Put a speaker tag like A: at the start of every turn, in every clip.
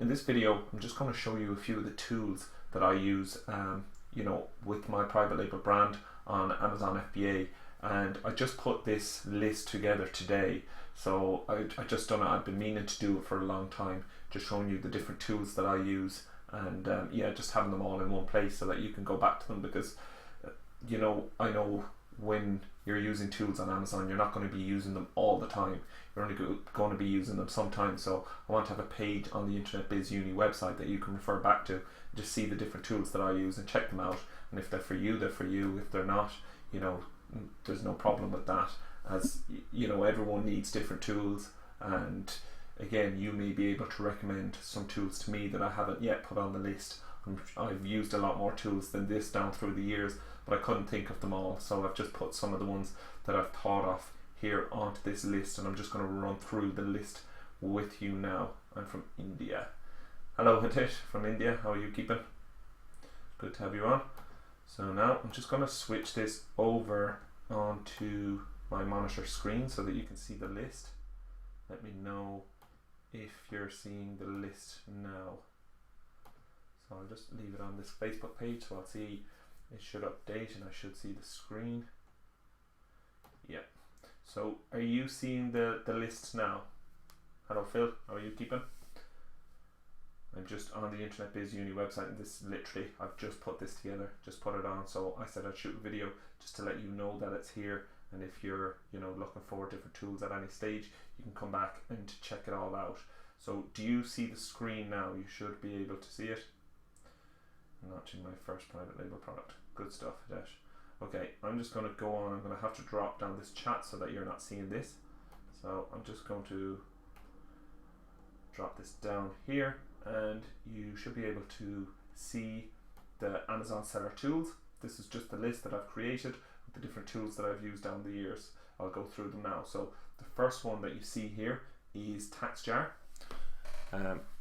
A: In this video, I'm just going to show you a few of the tools that I use, with my private label brand on Amazon FBA, and I just put this list together today. So I just done it. I've been meaning to do it for a long time, just showing you the different tools that I use, and just having them all in one place so that you can go back to them, because I know when you're using tools on Amazon, you're not going to be using them all the time. You're only going to be using them sometimes. So I want to have a page on the Internet Biz Uni website that you can refer back to, and just see the different tools that I use and check them out. And if they're for you, they're for you. If they're not, there's no problem with that. As everyone needs different tools, and again, you may be able to recommend some tools to me that I haven't yet put on the list. I've used a lot more tools than this down through the years, but I couldn't think of them all, so I've just put some of the ones that I've thought of here onto this list, and I'm just going to run through the list with you now. I'm from India. Hello Hitesh from India, how are you keeping? Good to have you on. So now I'm just going to switch this over onto my monitor screen so that you can see the list. Let me know if you're seeing the list now. So I'll just leave it on this Facebook page, so I'll see it should update and I should see the screen. Yeah. So are you seeing the list now? Hello Phil, how are you keeping? I'm just on the Internet Biz Uni website, and this literally, I've just put this together, just put it on. So I said I'd shoot a video just to let you know that it's here, and if you're looking for different tools at any stage, you can come back and check it all out. So do you see the screen now? You should be able to see it. I'm launching my first private label product. Good stuff, Hitesh. Okay, I'm just going to go on. I'm going to have to drop down this chat so that you're not seeing this. So I'm just going to drop this down here, and you should be able to see the Amazon seller tools. This is just the list that I've created with the different tools that I've used down the years. I'll go through them now. So the first one that you see here is TaxJar.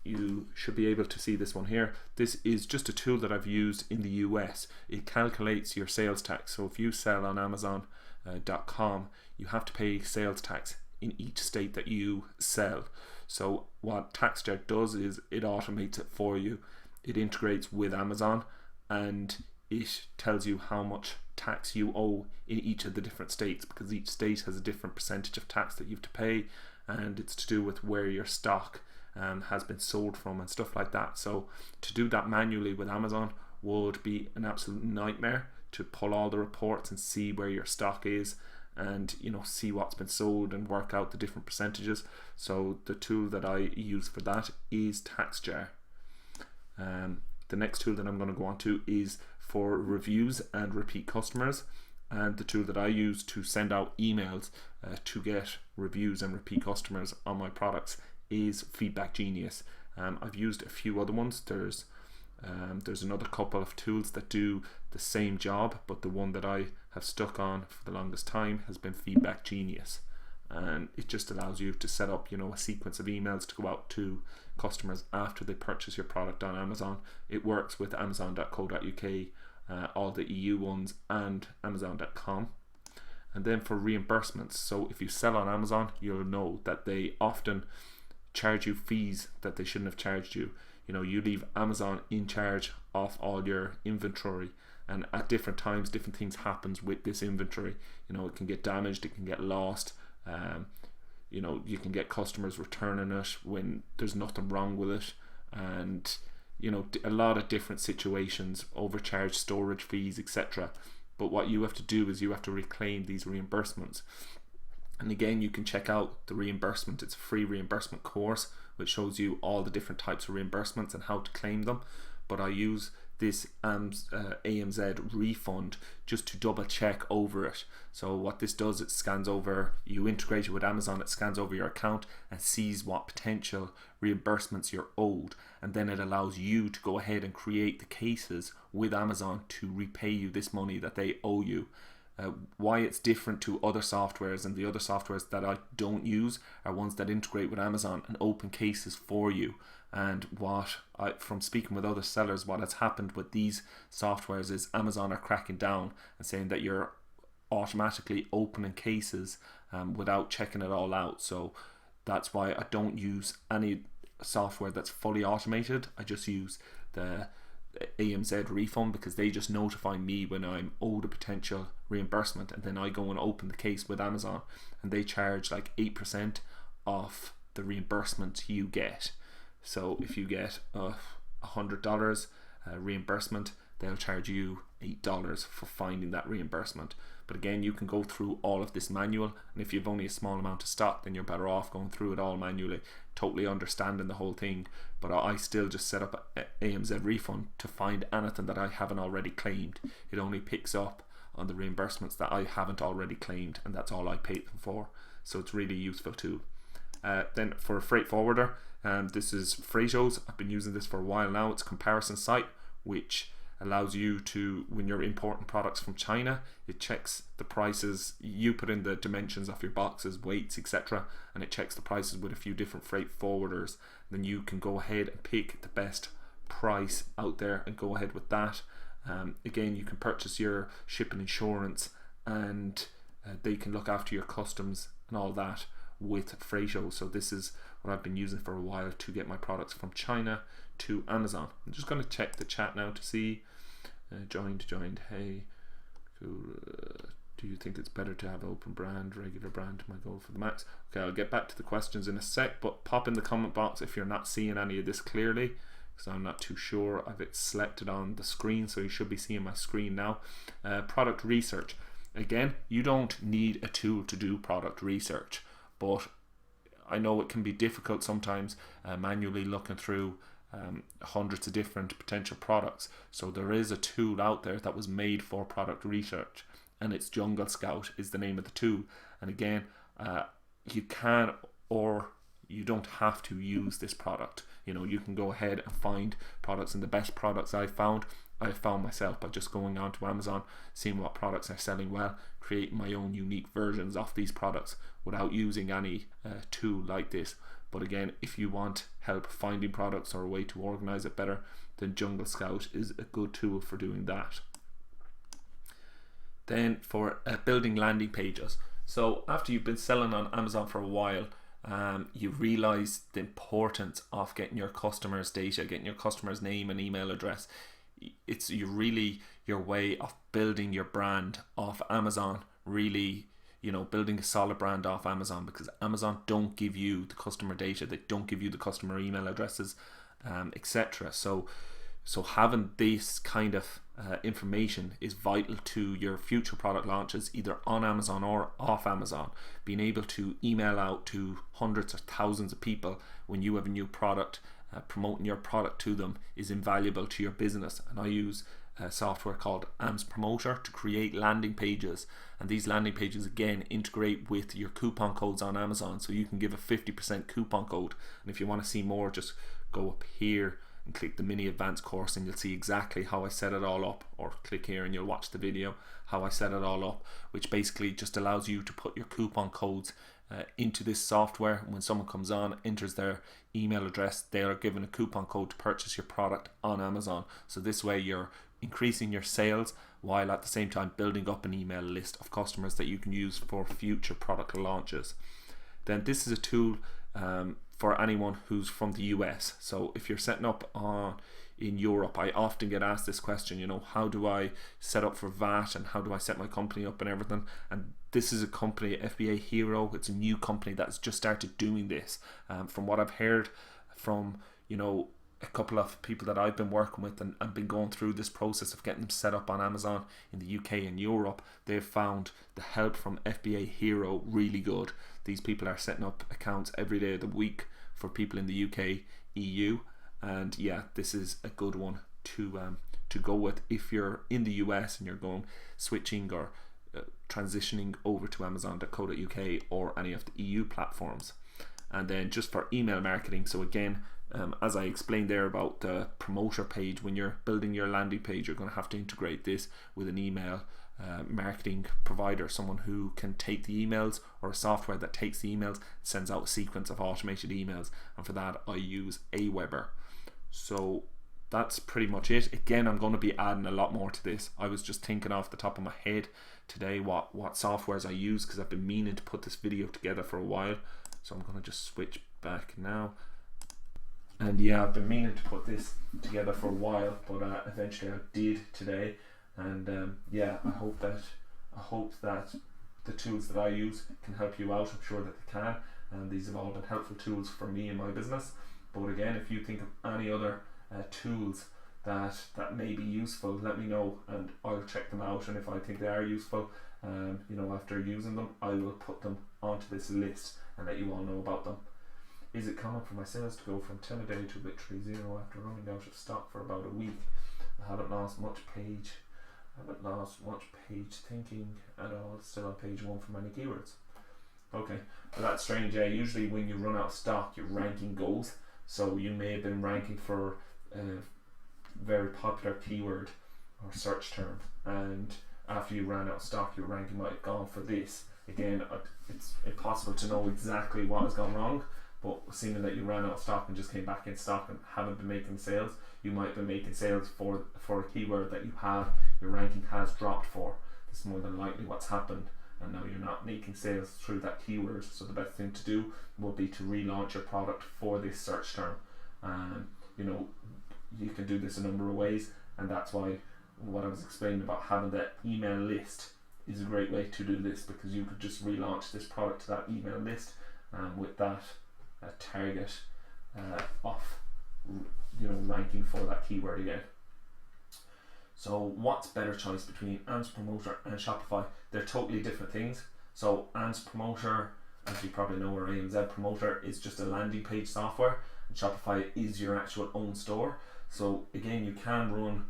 A: You should be able to see this one here. This is just a tool that I've used in the US. It calculates your sales tax. So if you sell on Amazon.com, you have to pay sales tax in each state that you sell. So what TaxJar does is it automates it for you. It integrates with Amazon, and it tells you how much tax you owe in each of the different states, because each state has a different percentage of tax that you have to pay, and it's to do with where your stock has been sold from and stuff like that. So to do that manually with Amazon would be an absolute nightmare, to pull all the reports and see where your stock is, and see what's been sold and work out the different percentages. So the tool that I use for that is TaxJar. The next tool that I'm going to go on to is for reviews and repeat customers, and the tool that I use to send out emails to get reviews and repeat customers on my products is Feedback Genius. I've used a few other ones. There's another couple of tools that do the same job, but the one that I have stuck on for the longest time has been Feedback Genius, and it just allows you to set up a sequence of emails to go out to customers after they purchase your product on Amazon. It works with Amazon.co.uk, all the EU ones, and Amazon.com. And then for reimbursements, so if you sell on Amazon, you'll know that they often charge you fees that they shouldn't have charged you. You leave Amazon in charge of all your inventory, and at different times different things happens with this inventory. It can get damaged, it can get lost, you can get customers returning it when there's nothing wrong with it, and a lot of different situations, overcharged storage fees, etc. But what you have to do is you have to reclaim these reimbursements. And again, you can check out the reimbursement. It's a free reimbursement course which shows you all the different types of reimbursements and how to claim them. But I use this AMZ refund just to double check over it. So what this does, it scans over, you integrate it with Amazon, it scans over your account and sees what potential reimbursements you're owed, and then it allows you to go ahead and create the cases with Amazon to repay you this money that they owe you. Why it's different to other softwares, and the other softwares that I don't use are ones that integrate with Amazon and open cases for you. And from speaking with other sellers, what has happened with these softwares is Amazon are cracking down and saying that you're automatically opening cases without checking it all out. So that's why I don't use any software that's fully automated. I just use the AMZ refund because they just notify me when I'm owed a potential reimbursement, and then I go and open the case with Amazon, and they charge like 8% off the reimbursement you get. So if you get $100 reimbursement, they'll charge you $8 for finding that reimbursement. But again, you can go through all of this manual, and if you've only a small amount of stock, then you're better off going through it all manually, totally understanding the whole thing. But I still just set up a AMZ refund to find anything that I haven't already claimed. It only picks up on the reimbursements that I haven't already claimed, and that's all I paid them for. So it's really useful too. Then for a freight forwarder, this is Freightos. I've been using this for a while now. It's a comparison site which allows you to, when you're importing products from China, it checks the prices. You put in the dimensions of your boxes, weights, etc., and it checks the prices with a few different freight forwarders. Then you can go ahead and pick the best price out there and go ahead with that. Again, you can purchase your shipping insurance, and they can look after your customs and all that with Freightos. So this is what I've been using for a while to get my products from China to Amazon. I'm just going to check the chat now to see. Joined. Hey, do you think it's better to have open brand, regular brand? My goal for the max. Okay, I'll get back to the questions in a sec, but pop in the comment box if you're not seeing any of this clearly, because I'm not too sure. I've it selected on the screen, so you should be seeing my screen now. Product research. Again, you don't need a tool to do product research, but I know it can be difficult sometimes manually looking through hundreds of different potential products. So there is a tool out there that was made for product research, and it's Jungle Scout is the name of the tool. And again, you can, or you don't have to use this product. You know, you can go ahead and find products, and the best products I found myself by just going onto Amazon, seeing what products are selling well, creating my own unique versions of these products without using any tool like this. But again, if you want help finding products or a way to organize it better, then Jungle Scout is a good tool for doing that. Then for building landing pages. So after you've been selling on Amazon for a while, you realize the importance of getting your customers' data, getting your customers' name and email address. It's your way of building your brand off Amazon, really, you know, building a solid brand off Amazon, because Amazon don't give you the customer data, they don't give you the customer email addresses, etc. So having this kind of information is vital to your future product launches, either on Amazon or off Amazon. Being able to email out to hundreds or thousands of people when you have a new product, promoting your product to them is invaluable to your business. And I use software called AMS Promoter to create landing pages, and these landing pages again integrate with your coupon codes on Amazon, so you can give a 50% coupon code. And if you want to see more, just go up here and click the mini advanced course, and you'll see exactly how I set it all up, or click here and you'll watch the video how I set it all up, which basically just allows you to put your coupon codes into this software. When someone comes on, enters their email address, they are given a coupon code to purchase your product on Amazon. So this way you're increasing your sales while at the same time building up an email list of customers that you can use for future product launches. Then this is a tool for anyone who's from the US. So if you're setting up in Europe, I often get asked this question, you know, how do I set up for VAT and how do I set my company up and everything? And this is a company, FBA Hero. It's a new company that's just started doing this. From what I've heard from, you know, a couple of people that I've been working with and been going through this process of getting them set up on Amazon in the UK and Europe, they've found the help from FBA Hero really good. These people are setting up accounts every day of the week for people in the UK, EU, and yeah, this is a good one to go with if you're in the US and you're switching or transitioning over to Amazon.co.uk or any of the EU platforms. And then just for email marketing, so again, as I explained there about the promoter page, when you're building your landing page, you're going to have to integrate this with an email marketing provider, someone who can take the emails, or a software that takes the emails, sends out a sequence of automated emails, and for that I use Aweber. So that's pretty much it. Again, I'm going to be adding a lot more to this. I was just thinking off the top of my head today what softwares I use, because I've been meaning to put this video together for a while. So I'm going to just switch back now. And yeah, I've been meaning to put this together for a while, but eventually I did today. And yeah, I hope that the tools that I use can help you out. I'm sure that they can, and these have all been helpful tools for me in my business. But again, if you think of any other tools that may be useful, let me know and I'll check them out. And if I think they are useful, after using them, I will put them onto this list and let you all know about them. Is it common for my sales to go from 10 a day to literally zero after running out of stock for about a week? I haven't lost much page thinking at all. Still on page 1 for many keywords. Okay, well, that's strange. Yeah, usually when you run out of stock, your ranking goes. So you may have been ranking for a very popular keyword or search term, and after you ran out of stock, your ranking might have gone for this. Again, it's impossible to know exactly what has gone wrong, but seeming that you ran out of stock and just came back in stock and haven't been making sales, you might have been making sales for a keyword that your ranking has dropped for. This is more than likely what's happened, and now you're not making sales through that keyword. So the best thing to do will be to relaunch your product for this search term. You can do this a number of ways, and that's why what I was explaining about having that email list is a great way to do this, because you could just relaunch this product to that email list with that target of ranking for that keyword again. So what's better choice between ANS Promoter and Shopify? They're totally different things. So ANS Promoter, as you probably know, or ANZ Promoter, is just a landing page software, and Shopify is your actual own store. So again, you can run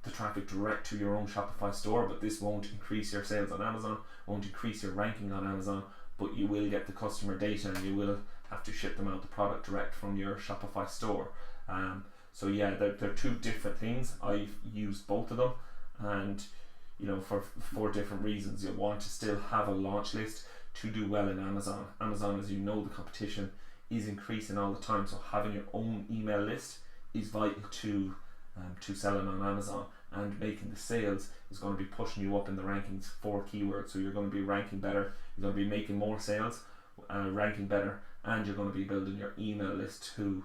A: the traffic direct to your own Shopify store, but this won't increase your sales on Amazon, won't increase your ranking on Amazon, but you will get the customer data and you will have to ship them out the product direct from your Shopify store. So yeah, they're two different things. I've used both of them, and for different reasons. You'll want to still have a launch list to do well in Amazon. Amazon, as you know, the competition is increasing all the time, so having your own email list is vital to selling on Amazon, and making the sales is going to be pushing you up in the rankings for keywords. So you're going to be ranking better, you're going to be making more sales, ranking better, and you're going to be building your email list to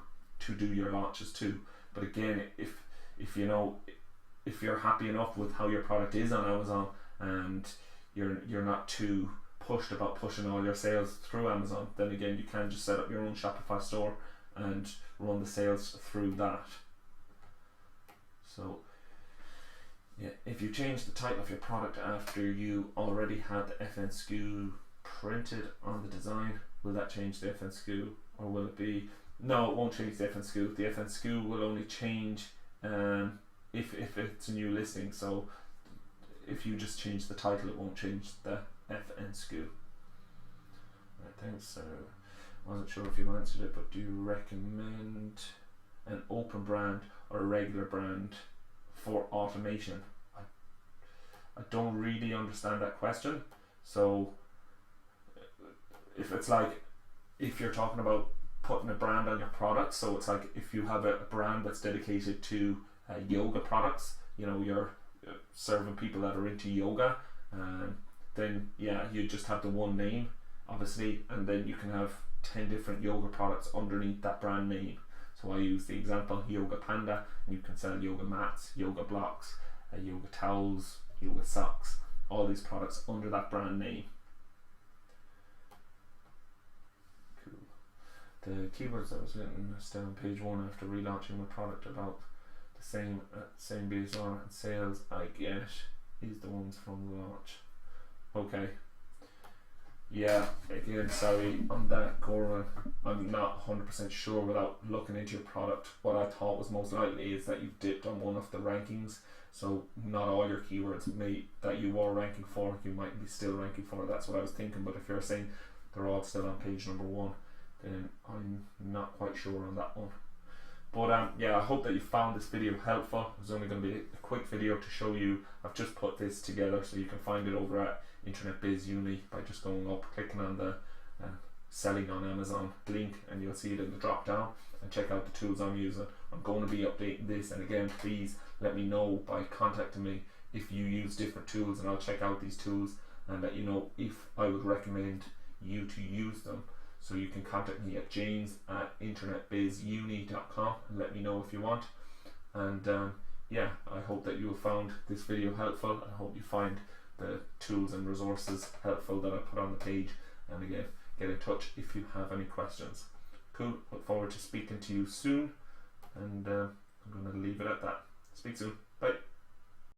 A: do your launches too. But again, if you're happy enough with how your product is on Amazon, and you're not too pushed about pushing all your sales through Amazon, then again you can just set up your own Shopify store and run the sales through that. So yeah, if you change the title of your product after you already had the FNSKU printed on the design, will that change the FNSKU, or will it be? No, it won't change the FNSKU. The FNSKU will only change if it's a new listing. So if you just change the title, it won't change the FNSKU. Right, thanks. Wasn't sure if you answered it, but do you recommend an open brand or a regular brand for automation? I don't really understand that question. So if you're talking about putting a brand on your product, so it's like if you have a brand that's dedicated to yoga products, you're serving people that are into yoga, then yeah, you just have the one name, obviously, and then you can have 10 different yoga products underneath that brand name. So I use the example Yoga Panda, and you can sell yoga mats, yoga blocks, yoga towels, yoga socks, all these products under that brand name. Cool. The keywords that was written are still on page 1 after relaunching my product about the same BSR and sales I get is the ones from the launch. Okay. Yeah, again, sorry on that, Goran. I'm not 100% sure without looking into your product. What I thought was most likely is that you've dipped on one of the rankings, so not all your keywords that you were ranking for, you might be still ranking for. That's what I was thinking, but if you're saying they're all still on page number 1, then I'm not quite sure on that one. But yeah, I hope that you found this video helpful. It was only going to be a quick video to show you. I've just put this together, so you can find it over at Internet Biz Uni by just going up, clicking on the selling on Amazon link, and you'll see it in the drop down, and check out the tools I'm using. I'm going to be updating this, and again, please let me know by contacting me if you use different tools, and I'll check out these tools and let you know if I would recommend you to use them. So you can contact me at james@internetbizuni.com and let me know if you want. And yeah, I hope that you have found this video helpful. I hope you find the tools and resources helpful that I put on the page. And again, get in touch if you have any questions. Cool. Look forward to speaking to you soon. And I'm going to leave it at that. Speak soon. Bye.